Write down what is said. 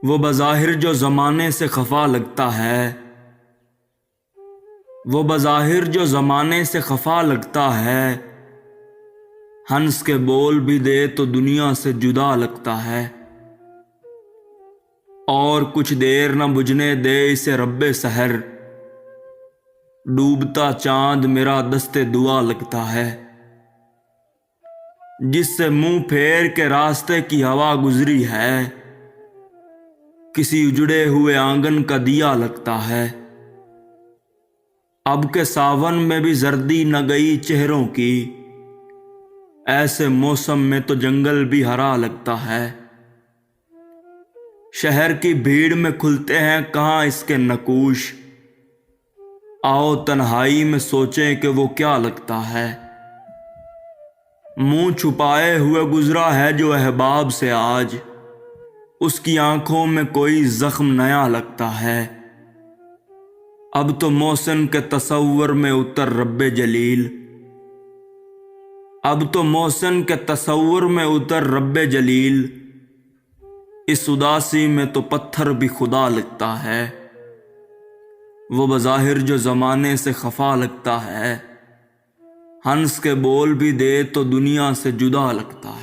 وہ بظاہر جو زمانے سے خفا لگتا ہے، وہ بظاہر جو زمانے سے خفا لگتا ہے، ہنس کے بول بھی دے تو دنیا سے جدا لگتا ہے۔ اور کچھ دیر نہ بجھنے دے اسے رب سحر، ڈوبتا چاند میرا دست دعا لگتا ہے۔ جس سے منہ پھیر کے راستے کی ہوا گزری ہے، کسی اجڑے ہوئے آنگن کا دیا لگتا ہے۔ اب کے ساون میں بھی زردی نہ گئی چہروں کی، ایسے موسم میں تو جنگل بھی ہرا لگتا ہے۔ شہر کی بھیڑ میں کھلتے ہیں کہاں اس کے نقوش، آؤ تنہائی میں سوچیں کہ وہ کیا لگتا ہے۔ منہ چھپائے ہوئے گزرا ہے جو احباب سے آج، اس کی آنکھوں میں کوئی زخم نیا لگتا ہے۔ اب تو محسن کے تصور میں اتر رب جلیل، اب تو محسن کے تصور میں اتر رب جلیل، اس اداسی میں تو پتھر بھی خدا لگتا ہے۔ وہ بظاہر جو زمانے سے خفا لگتا ہے، ہنس کے بول بھی دے تو دنیا سے جدا لگتا ہے۔